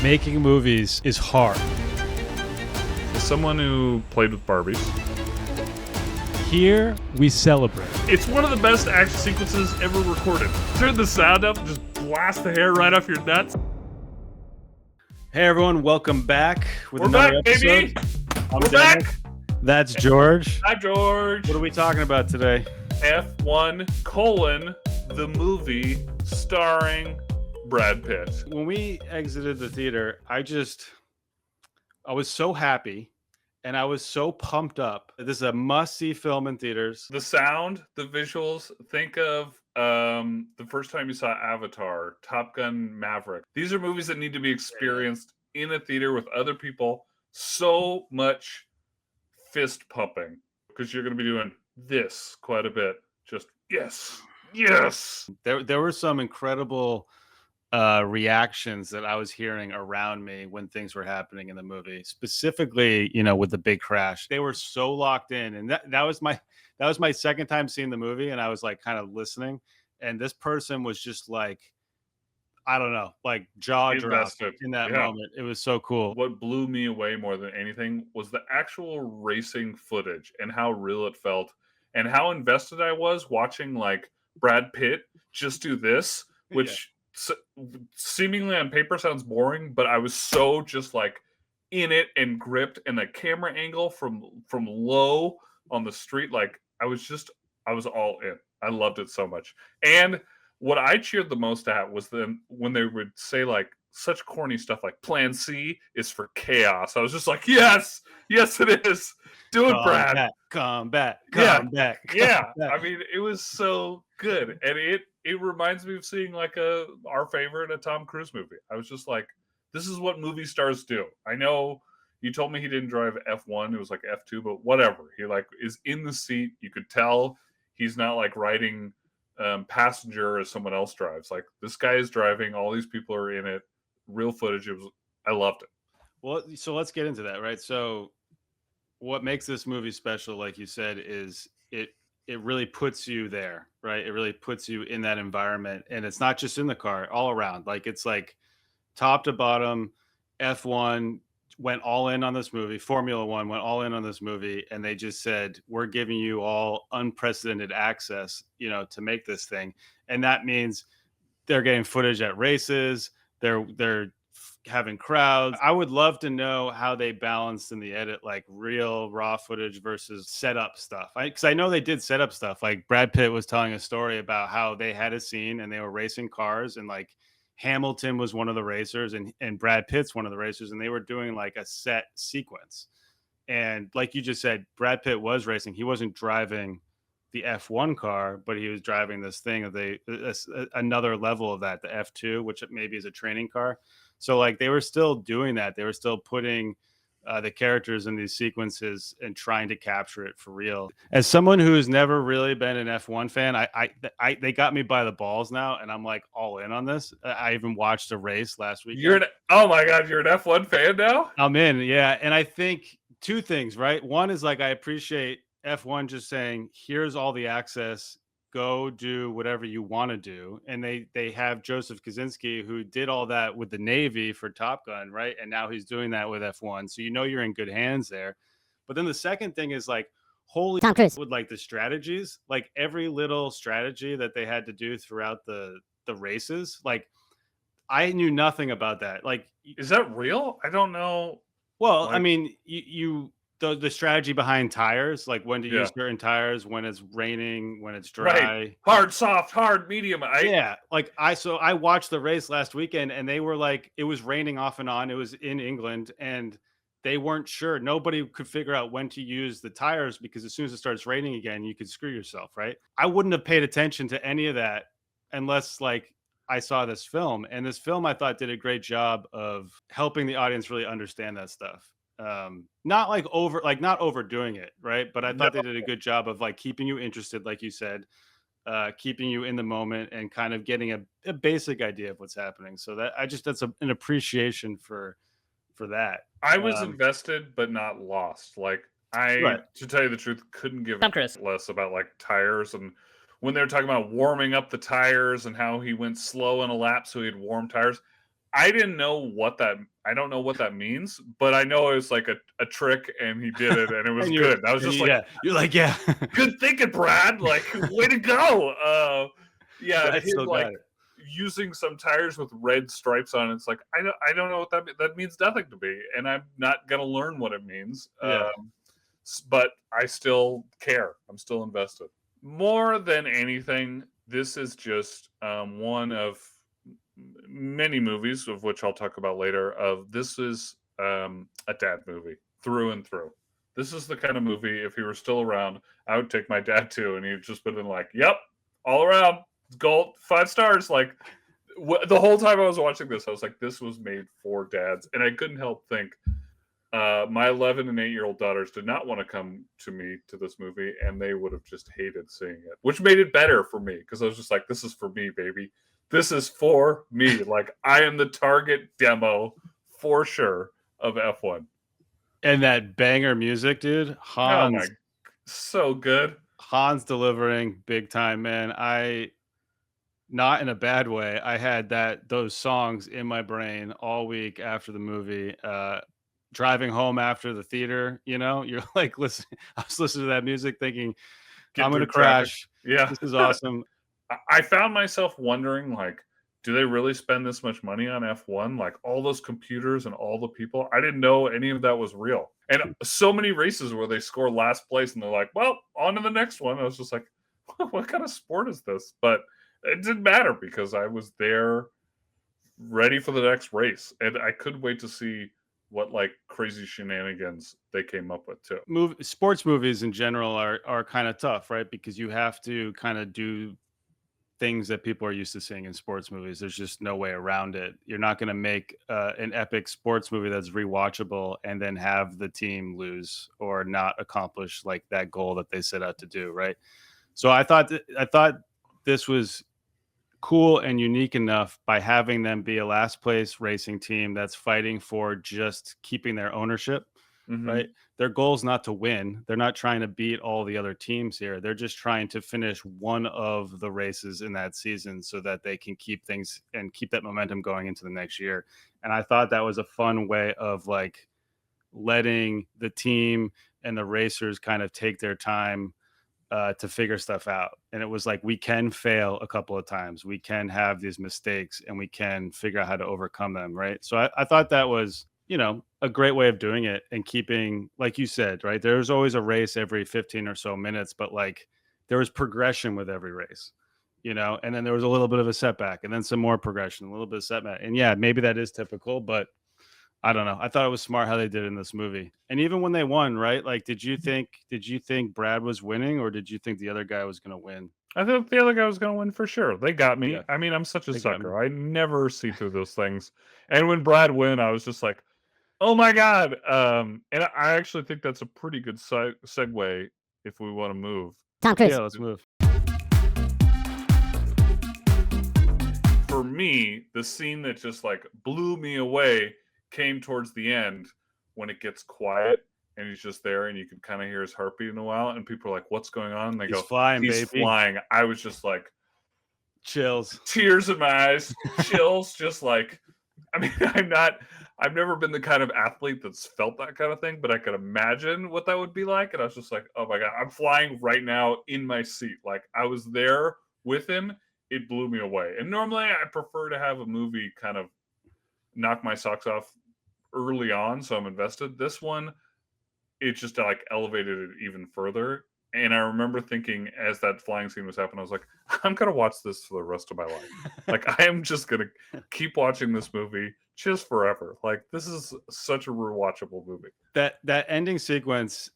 Making movies is hard. As someone who played with Barbies, Here we celebrate. it's one of the best action sequences ever recorded. Turn the sound up and just blast the hair right off your nuts. Hey everyone, welcome back with We're another back, episode. baby! I'm We're Dennis. back! That's George. Hi, George! What are we talking about today? F1 : the movie starring Brad Pitt. When we exited the theater, I was so happy and I was so pumped up. This is a must-see film in theaters. The sound, the visuals, think of the first time you saw Avatar, Top Gun Maverick. These are movies that need to be experienced in a theater with other people. So much fist pumping because you're going to be doing this quite a bit. Just yes. There were some incredible reactions that I was hearing around me when things were happening in the movie, specifically, with the big crash. They were so locked in, and that was my second time seeing the movie, and I was like kind of listening, and this person was just like, I don't know, like jaw dropped in that moment. It was so cool. What blew me away more than anything was the actual racing footage and how real it felt and how invested I was watching like Brad Pitt just do this, which seemingly on paper sounds boring, but I was so just like in it and gripped, and the camera angle from low on the street, like I was all in. I loved it so much. And what I cheered the most at was when they would say like such corny stuff like Plan C is for chaos. I was just like, yes, it is. Do it, Brad. Come back. Yeah. I mean, it was so good. And it reminds me of seeing like our favorite, a Tom Cruise movie. I was just like, this is what movie stars do. I know you told me he didn't drive F1. It was like F2, but whatever. He like is in the seat. You could tell he's not like riding passenger as someone else drives. Like this guy is driving. All these people are in it. Real footage. I loved it. Well, so let's get into that, right? So what makes this movie special, like you said, is it really puts you there, right? It really puts you in that environment, and it's not just in the car, all around. Like it's like top to bottom. F1 went all in on this movie. Formula One went all in on this movie, and they just said, we're giving you all unprecedented access, to make this thing. And that means they're getting footage at races. They're having crowds. I would love to know how they balanced in the edit, like real raw footage versus setup stuff. Because I know they did set up stuff. Like Brad Pitt was telling a story about how they had a scene and they were racing cars, and like Hamilton was one of the racers and Brad Pitt's one of the racers, and they were doing like a set sequence. And like you just said, Brad Pitt was racing. He wasn't driving the F1 car, but he was driving this thing of another level of that, the F2, which maybe is a training car. So like they were still doing that. They were still putting the characters in these sequences and trying to capture it for real. As someone who's never really been an F1 fan, they got me by the balls now, and I'm like all in on this. I even watched a race last week. Oh my God, you're an F1 fan now? I'm in, yeah. And I think two things, right? One is like I appreciate F1 just saying, here's all the access, go do whatever you want to do. And they have Joseph Kosinski, who did all that with the Navy for Top Gun, right? And now he's doing that with F1. So you're in good hands there. But then the second thing is like, holy Tom Cruise with like the strategies, like every little strategy that they had to do throughout the races. Like I knew nothing about that. Like, is that real? I don't know. Well, I mean, the strategy behind tires, like when to use certain tires, when it's raining, when it's dry, right. Hard, soft, hard, medium. Like I watched the race last weekend, and they were like, it was raining off and on. It was in England, and they weren't sure. Nobody could figure out when to use the tires, because as soon as it starts raining again, you could screw yourself, right? I wouldn't have paid attention to any of that unless like I saw this film, and this film I thought did a great job of helping the audience really understand that stuff. Not overdoing it, right? But I thought they did a good job of like keeping you interested, like you said, keeping you in the moment and kind of getting a basic idea of what's happening. So that's an appreciation for that. I was invested but not lost. Like to tell you the truth, couldn't give less about like tires, and when they were talking about warming up the tires and how he went slow in a lap so he had warm tires, I didn't know what that I don't know what that means, but I know it was like a trick and he did it and it was And you're good. I was and just you like, yeah, you're like, "Yeah." good thinking, Brad. Like, way to go. Yeah, and Brad him still like got it. using some tires with red stripes on it. It's like I don't know what that means nothing to me, and I'm not gonna learn what it means. Yeah. But I still care. I'm still invested. More than anything, this is just one of many movies, of which I'll talk about later. Of this is a dad movie through and through. This is the kind of movie, if he were still around, I would take my dad to, and he'd just been like, "Yep, all around, gold, 5 stars." Like the whole time I was watching this, I was like, "This was made for dads," and I couldn't help think my 11 and 8-year-old daughters did not want to come to me to this movie, and they would have just hated seeing it, which made it better for me because I was just like, "This is for me, baby. This is for me." Like I am the target demo for sure of F1. And that banger music, dude. Oh my, so good. Hans delivering big time, man. I not in a bad way. I had those songs in my brain all week after the movie. Driving home after the theater, you're like listen. I was listening to that music, thinking, "I'm Getting gonna through traffic. crash. Yeah. This is awesome." I found myself wondering, like, do they really spend this much money on F1? Like all those computers and all the people. I didn't know any of that was real. And so many races where they score last place and they're like, well, on to the next one. I was just like, what kind of sport is this? But it didn't matter because I was there ready for the next race. And I couldn't wait to see what like crazy shenanigans they came up with too. Sports movies in general are kind of tough, right? Because you have to kind of do things that people are used to seeing in sports movies. There's just no way around it. You're not going to make an epic sports movie that's rewatchable and then have the team lose or not accomplish like that goal that they set out to do, right? So I thought this was cool and unique enough by having them be a last place racing team that's fighting for just keeping their ownership, Hmm. right? Their goal is not to win. They're not trying to beat all the other teams here. They're just trying to finish one of the races in that season so that they can keep things and keep that momentum going into the next year. And I thought that was a fun way of like letting the team and the racers kind of take their time to figure stuff out. And it was like, we can fail a couple of times. We can have these mistakes and we can figure out how to overcome them. Right. So I thought that was, a great way of doing it and keeping, like you said, right. There's always a race every 15 or so minutes, but like there was progression with every race, and then there was a little bit of a setback and then some more progression, a little bit of setback. And yeah, maybe that is typical, but I don't know. I thought it was smart how they did in this movie. And even when they won, right? Like, did you think Brad was winning, or did you think the other guy was going to win? I thought the other guy was going to win for sure. They got me. Yeah, I mean, I'm such a they got me. sucker. I never see through those things. And when Brad win, I was just like, "Oh my god!" And I actually think that's a pretty good segue if we want to move. Tom Cruise. Yeah, let's move. For me, the scene that just like blew me away came towards the end when it gets quiet and he's just there and you can kind of hear his heartbeat in a while and people are like, "What's going on?" And they He's go, flying, "He's baby. flying." I was just like, Chills. tears in my eyes, chills, just like, I mean, I've never been the kind of athlete that's felt that kind of thing, but I could imagine what that would be like. And I was just like, oh my God, I'm flying right now in my seat. Like I was there with him. It blew me away. And normally I prefer to have a movie kind of knock my socks off early on. So I'm invested. This one, it just like elevated it even further. And I remember thinking as that flying scene was happening, I was like, I'm gonna watch this for the rest of my life. Like I am just gonna keep watching this movie just forever. Like this is such a rewatchable movie. That ending sequence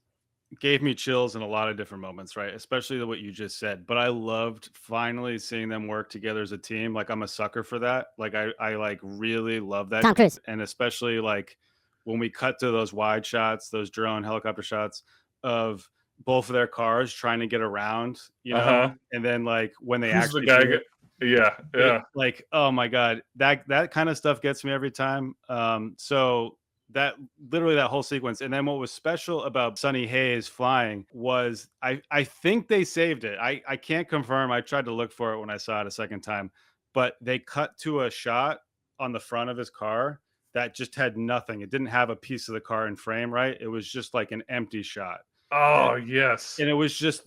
gave me chills in a lot of different moments, right? Especially what you just said. But I loved finally seeing them work together as a team. Like I'm a sucker for that. Like I like really love that. Tom Cruise. And especially like when we cut to those wide shots, those drone helicopter shots of both of their cars trying to get around, Uh-huh. and then like when they Who's the actually guy? do it, Yeah, yeah. like, oh my god, that kind of stuff gets me every time. So that literally that whole sequence, and then what was special about Sunny Hayes flying was I think they saved it. I can't confirm. I tried to look for it when I saw it a second time, but they cut to a shot on the front of his car that just had nothing. It didn't have a piece of the car in frame, right? It was just like an empty shot. And, Oh, yes. and it was just Uh-huh.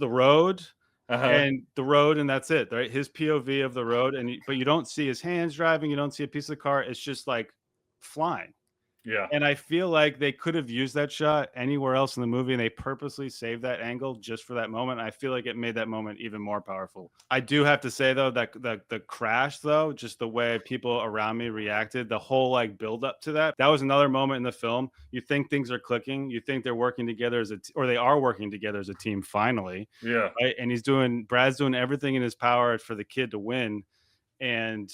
the road, and that's it, right? His POV of the road, but you don't see his hands driving, you don't see a piece of the car. It's just like flying. Yeah. And I feel like they could have used that shot anywhere else in the movie, and they purposely saved that angle just for that moment. I feel like it made that moment even more powerful. I do have to say though that the crash though, just the way people around me reacted, the whole like build up to that was another moment in the film. You think things are clicking, you think they're working together or they are working together as a team finally, Yeah. right? And Brad's doing everything in his power for the kid to win, and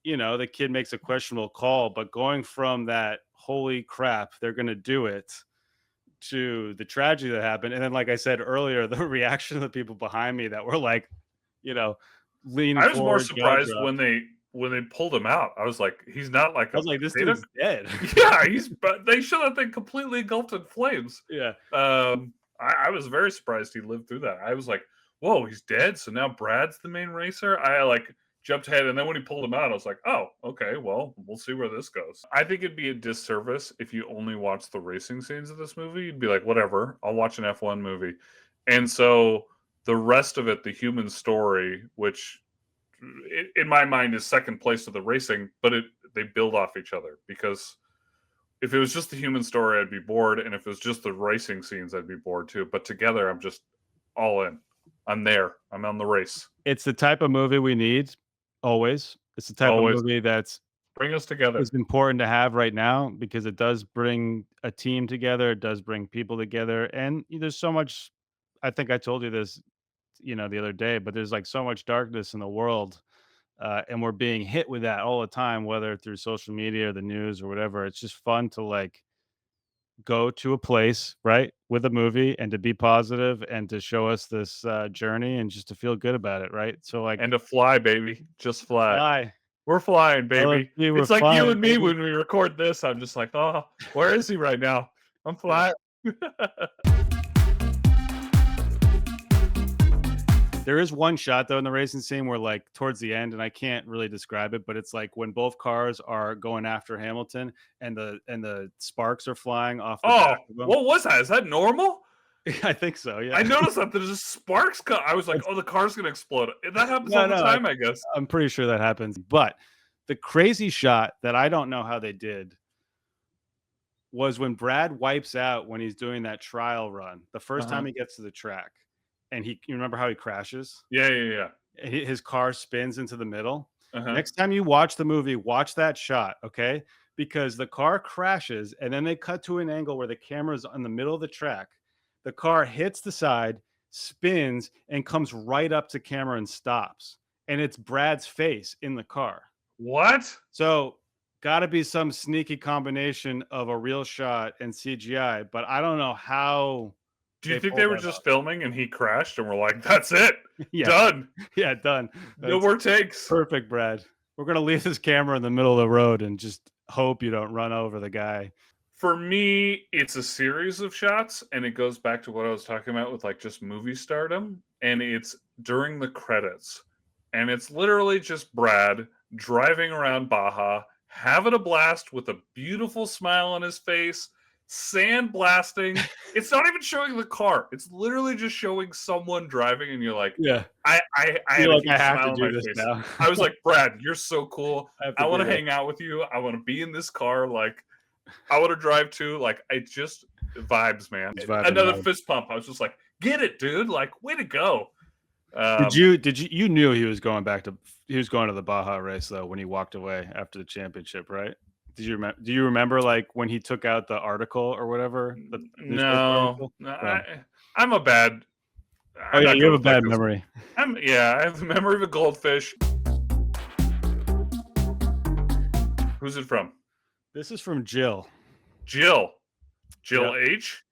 the kid makes a questionable call, but going from that holy crap, they're going to do it, to the tragedy that happened. And then, like I said earlier, the reaction of the people behind me that were like, you know, leaning I was more forward, jaw surprised dropped. when they pulled him out. I was like, he's not like I a was like, this potato. dude's dead. Yeah, but they show that thing completely engulfed in flames. Yeah. I was very surprised he lived through that. I was like, whoa, he's dead. So now Brad's the main racer. I like jumped ahead, and then when he pulled him out, I was like, oh, okay, well, we'll see where this goes. I think it'd be a disservice if you only watch the racing scenes of this movie. You'd be like, whatever, I'll watch an F1 movie. And so the rest of it, the human story, which in my mind is second place to the racing, but they build off each other, because if it was just the human story, I'd be bored, and if it was just the racing scenes, I'd be bored too. But together, I'm just all in. I'm there. I'm on the race. It's the type of movie we need always. It's the type of Always movie that's bring us together. is important to have right now because it does bring a team together. It does bring people together. And there's so much, I think I told you this, the other day, but there's like so much darkness in the world. And we're being hit with that all the time, whether through social media or the news or whatever. It's just fun to like go to a place, right, with a movie and to be positive and to show us this journey and just to feel good about it, right? So like And to fly, baby. Just fly. fly. We're flying, baby. LFG, we're It's like you flying, and me baby. when we record this. I'm just like, oh, where is he right now? I'm Yeah. flying. There is one shot though in the racing scene where like towards the end, and I can't really describe it, but it's like when both cars are going after Hamilton and the sparks are flying off the Oh, back of them. what was that? Is that normal? I think so, yeah. I noticed that there's just sparks. I was like, It's oh, the car's gonna explode. That happens no, all the no, time, I guess. I'm pretty sure that happens. But the crazy shot that I don't know how they did was when Brad wipes out when he's doing that trial run. The first Uh-huh. time he gets to the track, and you remember how he crashes? Yeah, yeah, yeah. His car spins into the middle. Uh-huh. Next time you watch the movie, watch that shot, okay? Because the car crashes and then they cut to an angle where the camera's on the middle of the track. The car hits the side, spins, and comes right up to camera and stops. And it's Brad's face in the car. What? So, got to be some sneaky combination of a real shot and CGI, but I don't know how Do you they think they pulled were that off. just filming and he crashed and we're like, that's it? Yeah, Done. yeah, done. No That's more takes. perfect, Brad. We're gonna leave this camera in the middle of the road and just hope you don't run over the guy. For me, it's a series of shots, and it goes back to what I was talking about with like just movie stardom. And it's during the credits. And it's literally just Brad driving around Baja, having a blast with a beautiful smile on his face, sand blasting. It's not even showing the car. It's literally just showing someone driving, and you're like, Yeah, I had feel a like I huge have smile to on do my this face. now. I was like, Brad, you're so cool. I have I to want be to there. hang out with you. I want to be in this car. Like, I want to drive too. Like, I just vibes, man. He's vibing Another hard. fist pump. I was just like, get it, dude. Like, way to go. Did you knew he was going to the Baja race though when he walked away after the championship, right? Do you remember like when he took out the article or whatever, the newspaper No, article? no, Yeah. I'm a bad. Oh I'm yeah, not you good have a with that bad 'cause memory. I have the memory of a goldfish. Who's it from? This is from Jill. Jill. Yeah. Jill H.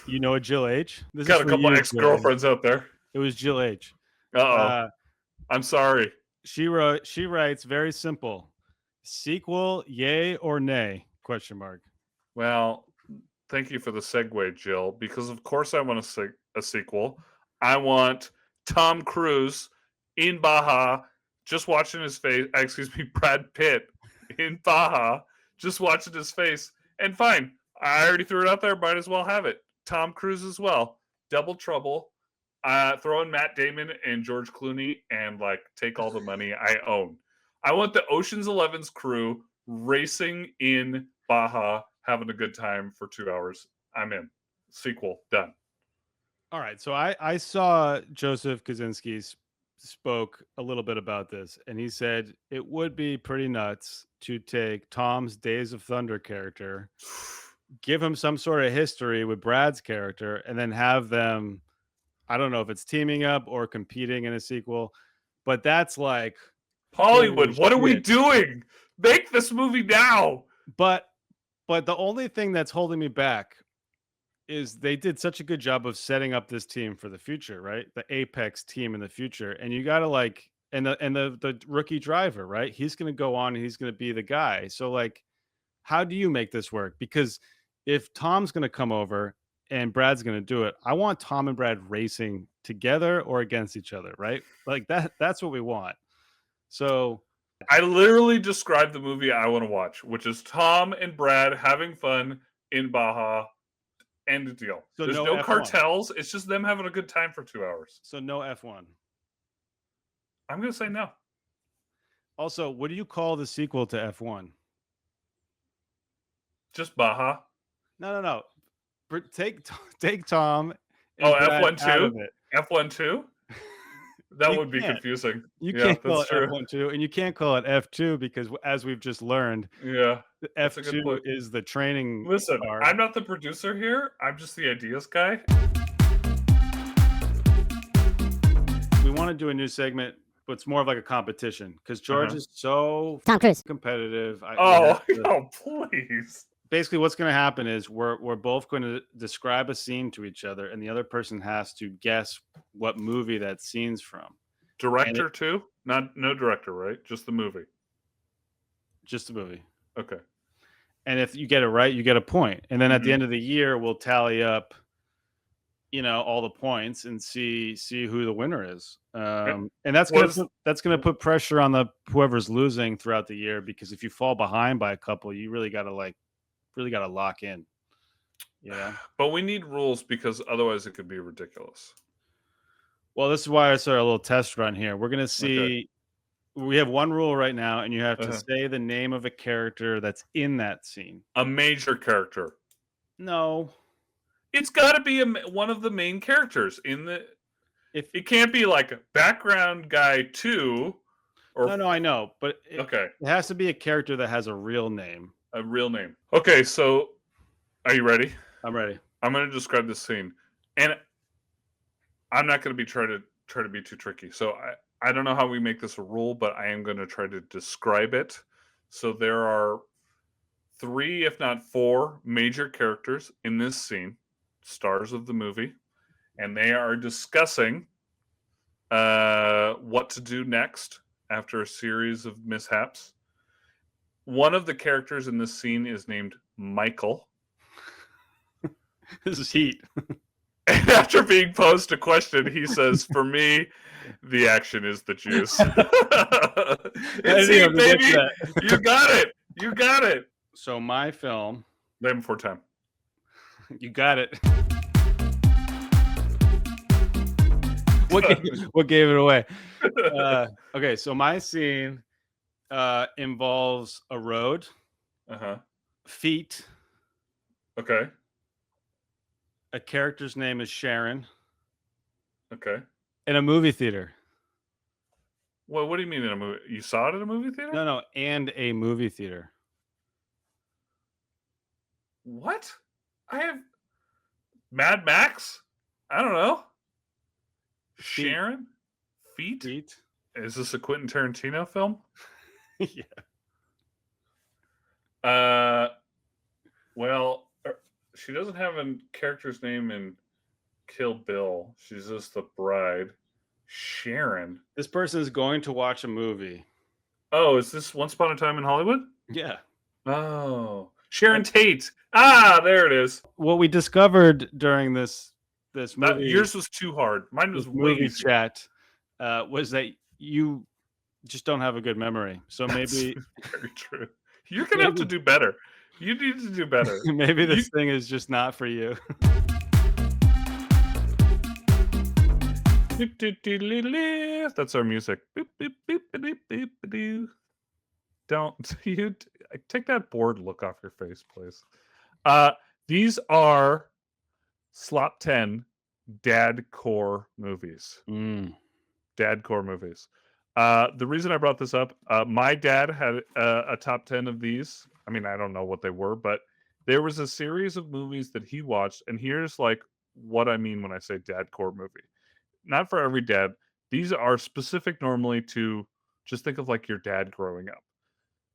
You know a Jill H? This is Got a for couple you, ex Jill H. girlfriends out there. It was Jill H. Uh-oh. Uh, I'm sorry. she writes very simple. Sequel, yay or nay? Question mark. Well, thank you for the segue, Jill, because of course I want a sequel. I want Tom Cruise in Baja just watching his face. Excuse me, Brad Pitt in Baja. Just watching his face, and fine. I already threw it out there. Might as well have it. Tom Cruise as well. Double Trouble. Throw in Matt Damon and George Clooney, and like take all the money I own. I want the Ocean's 11's crew racing in Baja, having a good time for 2 hours. I'm in. Sequel done. All right. So I saw Joseph Kaczynski spoke a little bit about this, and he said it would be pretty nuts to take Tom's Days of Thunder character, give him some sort of history with Brad's character, and then have them, I don't know if it's teaming up or competing in a sequel, but that's like Hollywood, holy what are we shit. doing? Make this movie now. But the only thing that's holding me back is they did such a good job of setting up this team for the future, right? The apex team in the future. And you got to like, and the rookie driver, right? He's going to go on and he's going to be the guy. So like, how do you make this work? Because if Tom's going to come over and Brad's going to do it, I want Tom and Brad racing together or against each other, right? Like that's what we want. So I literally described the movie I want to watch, which is Tom and Brad having fun in Baja. End of deal. So there's no no F1. cartels. It's just them having a good time for 2 hours. So no F1. I'm going to say no. Also, what do you call the sequel to F1? Just Baja. No. Take Tom. Oh, Brad F1 out of 2? it. F1 2? That You would be can't. confusing. You Yeah, can't call that's it true. F1 2, and you can't call it F2 because, as we've just learned, Yeah. the That's a good F2 point. is the training Listen, car. I'm not the producer here. I'm just the ideas guy. We want to do a new segment, but it's more of like a competition because George is so Tom Cruise competitive. Oh, please. Basically, what's going to happen is we're both going to describe a scene to each other, and the other person has to guess what movie that scene's from. Director too? No director, right? Just the movie. Just the movie. Okay. And if you get it right, you get a point. And then at the end of the year, we'll tally up, all the points and see who the winner is. And that's gonna put pressure on whoever's losing throughout the year, because if you fall behind by a couple, you really gotta lock in. Yeah. But we need rules because otherwise it could be ridiculous. Well, this is why I started a little test run here. We're gonna see. Okay. We have one rule right now, and you have to say the name of a character that's in that scene. A major character. No. It's got to be one of the main characters in the. If it can't be like a background guy too, or no, I know, but okay, it has to be a character that has a real name. A real name. Okay, so are you ready? I'm ready. I'm going to describe this scene, and I'm not going to try to be too tricky. So I don't know how we make this a rule, but I am going to try to describe it. So there are 3, if not 4, major characters in this scene, stars of the movie, and they are discussing what to do next after a series of mishaps. One of the characters in this scene is named Michael. This is heat. And after being posed a question, he says, "For me, the action is the juice." See, baby, you got it. You got it. So my film. Name before time. You got it. What gave it away? Okay, so my scene involves a road, feet. Okay. A character's name is Sharon. Okay. In a movie theater. Well, what do you mean in a movie? You saw it at a movie theater? No, and a movie theater. What? I have Mad Max? I don't know. Feet. Sharon? Feet? Is this a Quentin Tarantino film? Yeah. Well, she doesn't have a character's name in Kill Bill. She's just the bride. Sharon. This person is going to watch a movie. Oh, is this Once Upon a Time in Hollywood? Yeah. Oh. Sharon Tate. Ah, there it is. What we discovered during this movie. Yours was too hard. Mine was movie way chat was that you just don't have a good memory. So That's maybe very true. You're gonna have to do better. You need to do better. maybe You this thing is just not for you. That's our music. Boop, boop, boop, ba-doop, boop, ba-doo. Don't take that bored look off your face, please. These are Slop 10 dad core movies. Mm. Dad core movies. The reason I brought this up, my dad had a top 10 of these. I mean, I don't know what they were, but there was a series of movies that he watched, and here's like what I mean when I say dad core movie. Not for every dad. These are specific normally to just think of like your dad growing up.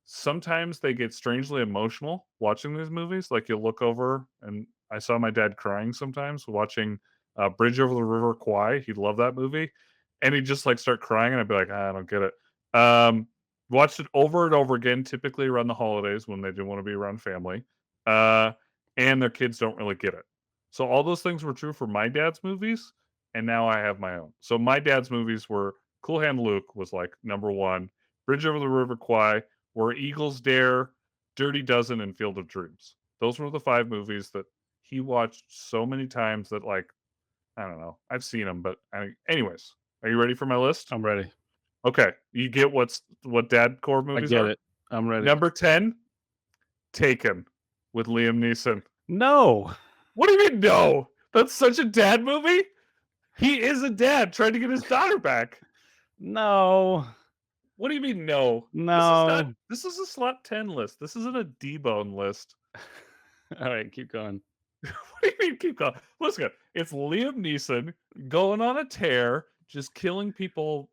Sometimes they get strangely emotional watching these movies. Like you'll look over, and I saw my dad crying sometimes watching Bridge Over the River Kwai. He'd love that movie, and he'd just like start crying, and I'd be like, I don't get it. Watched it over and over again, typically around the holidays when they do want to be around family, uh, and their kids don't really get it. So all those things were true for my dad's movies, and now I have my own. So my dad's movies were Cool Hand Luke was like number one, Bridge Over the River Kwai were Eagles Dare, Dirty Dozen, and Field of Dreams. Those were the 5 movies that he watched so many times that, like, I don't know. I've seen them, but anyways, are you ready for my list? I'm ready. Okay, you get what dad core I movies get are? it. I'm ready. Number 10, Taken with Liam Neeson. No. What do you mean, no? That's such a dad movie? He is a dad trying to get his daughter back. No. What do you mean, no? No. This is a slot 10 list. This isn't a D-bone list. All right, keep going. What do you mean keep going? Listen, it's Liam Neeson going on a tear, just killing people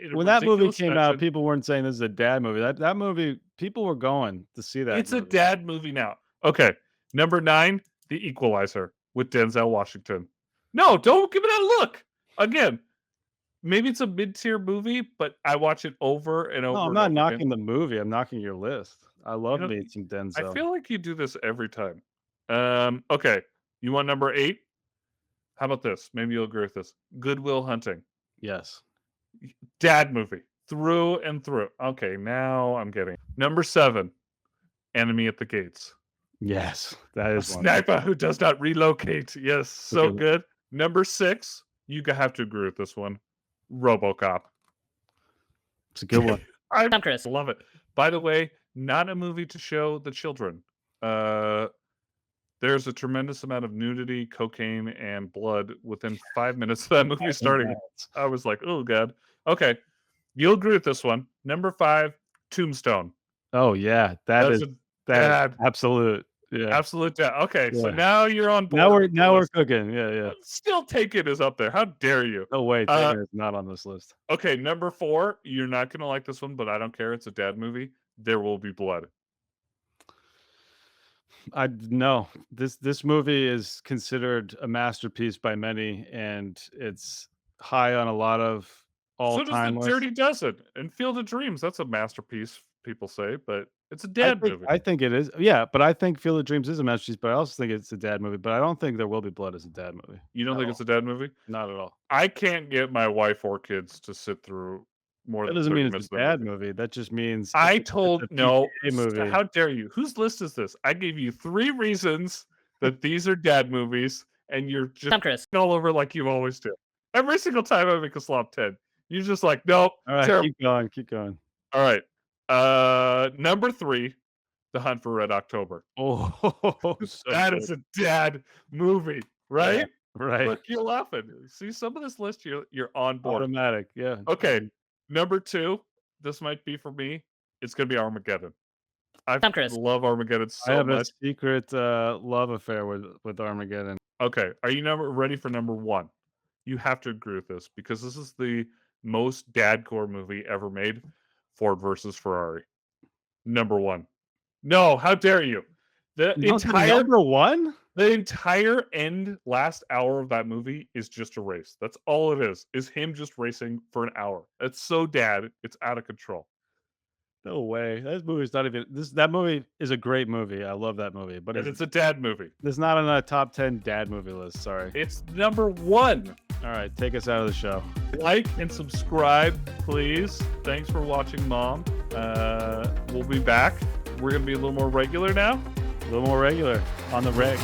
in a When that movie ridiculous came out, fashion. people weren't saying this is a dad movie. That movie, people were going to see that It's a movie. dad movie now. Okay, number 9, The Equalizer with Denzel Washington. No, don't give it that look. Again, maybe it's a mid-tier movie, but I watch it over and No, over I'm and not over again. knocking the movie. I'm knocking your list. I love know, me some I Denzel. feel like you do this every time. Okay, you want number 8? How about this? Maybe you'll agree with this. Good Will Hunting. Yes. Dad movie through and through. Okay, now I'm getting number 7. Enemy at the Gates. Yes. That A is one. sniper who does not relocate. Yes, so Okay. good. Number 6. You have to agree with this one. RoboCop. It's a good one. I love it. By the way, not a movie to show the children. There's a tremendous amount of nudity, cocaine, and blood within 5 minutes of that movie starting. I was like, oh god. Okay, you'll agree with this one. Number 5, Tombstone. Oh yeah, That's a dad. absolute. Yeah. Absolute dad. Okay, so Yeah. now you're on board. Now we're cooking. Yeah, yeah. Still Taken is up there. How dare you? No way, Taken is not on this list. Okay, number 4. You're not gonna like this one, but I don't care. It's a dad movie. There Will Be Blood. No. This movie is considered a masterpiece by many, and it's high on a lot of So does the all-time lists. Dirty Dozen and Field of Dreams. That's a masterpiece, people say, but it's a dad movie. I think it is. Yeah, but I think Field of Dreams is a masterpiece, but I also think it's a dad movie. But I don't think There Will Be Blood is a dad movie. You don't think it's a dad movie? Not at all. I can't get my wife or kids to sit through more That than doesn't 30 mean minutes it's a of that dad movie. movie. That just means I it's told a no. PTA movie. How dare you? Whose list is this? I gave you 3 reasons that these are dad movies, and you're just all over like you always do. Every single time I make a slop 10, you're just like, nope. All right, Terrible. keep going, keep going. All right. Number 3, The Hunt for Red October. Oh, That is a dad movie, right? Yeah, right. Look, you're laughing. See, some of this list, you're on board. Automatic, yeah. Okay, number 2, this might be for me. It's gonna be Armageddon. I love Armageddon I so have a much. secret love affair with Armageddon. Okay, are you ready for number 1? You have to agree with this because this is the most dadcore movie ever made. Ford versus Ferrari. Number 1. No, how dare you? The Number 1? The entire last hour of that movie is just a race. That's all it is him just racing for an hour. It's so dad, it's out of control. No way. That movie's not even that movie is a great movie. I love that movie, but It's a dad movie. it's not on a top 10 dad movie list, sorry. It's number 1. All right, take us out of the show. Like and subscribe, please. Thanks for watching, Mom. We'll be back. We're gonna be a little more regular now. A little more regular on the reg.